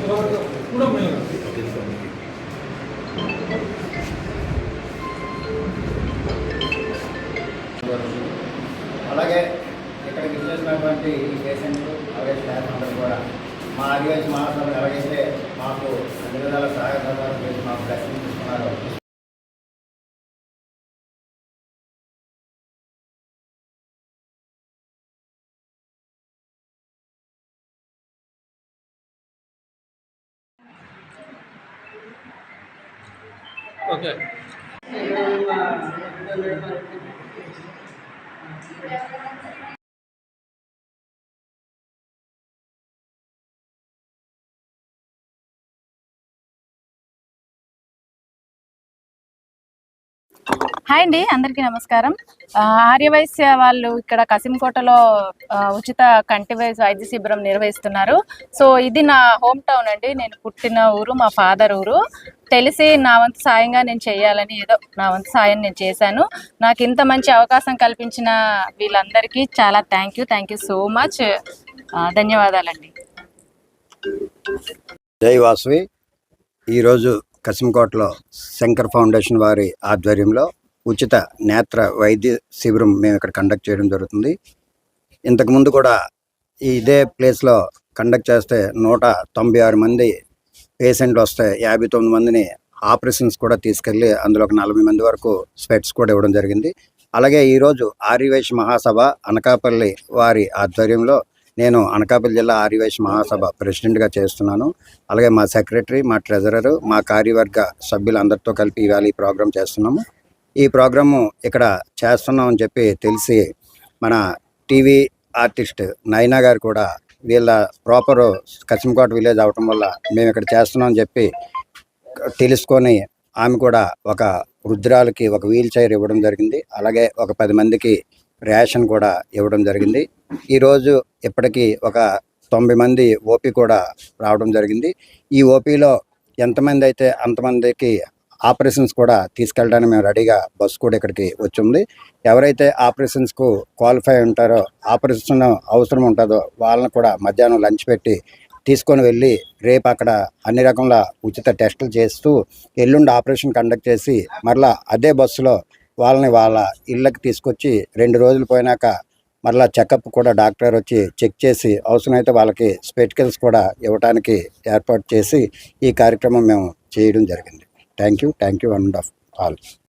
అలాగే ఇక్కడికి ఇచ్చేసినటువంటి ఈ పేషెంట్లు అలాగే స్టాఫ్ అందరూ కూడా మా ఆదివాసీ మహాసభ ఎలాగైతే మాకు అన్ని విధాల సహాయ సహకారం చేసి మాకు బ్లెస్సింగ్ తీసుకున్నారో ఓకే. హాయ్ అండి, అందరికీ నమస్కారం. ఆర్యవైశ్య వాళ్ళు ఇక్కడ కసింకోటలో ఉచిత కంటి వైద్య శిబిరం నిర్వహిస్తున్నారు. సో ఇది నా హోమ్ టౌన్ అండి, నేను పుట్టిన ఊరు, మా ఫాదర్ ఊరు. తెలిసి నా వంతు సాయంగా నేను చేయాలని ఏదో నా వంతు సాయం నేను చేశాను. నాకు ఇంత మంచి అవకాశం కల్పించిన వీళ్ళందరికీ చాలా థ్యాంక్ యూ సో మచ్. ధన్యవాదాలండి. జై వాసవి. ఈరోజు కసింకోటలో శంకర్ ఫౌండేషన్ వారి ఆధ్వర్యంలో ఉచిత నేత్ర వైద్య శిబిరం మేము ఇక్కడ కండక్ట్ చేయడం జరుగుతుంది. ఇంతకుముందు కూడా ఇదే ప్లేస్లో కండక్ట్ చేస్తే 196 మంది పేషెంట్లు వస్తే 59 మందిని ఆపరేషన్స్ కూడా తీసుకెళ్ళి అందులో ఒక 40 మంది వరకు స్పెట్స్ కూడా ఇవ్వడం జరిగింది. అలాగే ఈరోజు ఆర్యవైశ్య మహాసభ అనకాపల్లి వారి ఆధ్వర్యంలో నేను అనకాపల్లి జిల్లా ఆర్యవైశ్య మహాసభ ప్రెసిడెంట్గా చేస్తున్నాను. అలాగే మా సెక్రటరీ, మా ట్రెజరరు, మా కార్యవర్గ సభ్యులందరితో కలిపి ఇవాళ ఈ ప్రోగ్రాం చేస్తున్నాము. ఈ ప్రోగ్రాము ఇక్కడ చేస్తున్నామని చెప్పి తెలిసి మన టీవీ ఆర్టిస్ట్ నైనా గారు కూడా వీళ్ళ ప్రాపర్ కసింకోట విలేజ్ అవటం వల్ల మేము ఇక్కడ చేస్తున్నామని చెప్పి తెలుసుకొని ఆమె కూడా ఒక వృద్ధురాలకి ఒక వీల్ చైర్ ఇవ్వడం జరిగింది. అలాగే ఒక 10 మందికి రేషన్ కూడా ఇవ్వడం జరిగింది. ఈరోజు ఇప్పటికీ ఒక 90 మంది ఓపీ కూడా రావడం జరిగింది. ఈ ఓపీలో ఎంతమంది అయితే అంతమందికి ఆపరేషన్స్ కూడా తీసుకెళ్ళడానికి మేము రెడీగా బస్సు కూడా ఇక్కడికి వచ్చింది. ఎవరైతే ఆపరేషన్స్కు క్వాలిఫై ఉంటారో, ఆపరేషన్ అవసరం ఉంటుందో వాళ్ళని కూడా మధ్యాహ్నం లంచ్ పెట్టి తీసుకొని వెళ్ళి రేపు అక్కడ అన్ని రకముల ఉచిత టెస్టులు చేస్తూ ఎల్లుండి ఆపరేషన్ కండక్ట్ చేసి మరలా అదే బస్సులో వాళ్ళని వాళ్ళ ఇళ్ళకి తీసుకొచ్చి 2 రోజులు పోయినాక మరలా చెకప్ కూడా డాక్టర్ వచ్చి చెక్ చేసి అవసరమైతే వాళ్ళకి స్పెటికల్స్ కూడా ఇవ్వడానికి ఏర్పాటు చేసి ఈ కార్యక్రమం మేము చేయడం జరిగింది. Thank you and of all.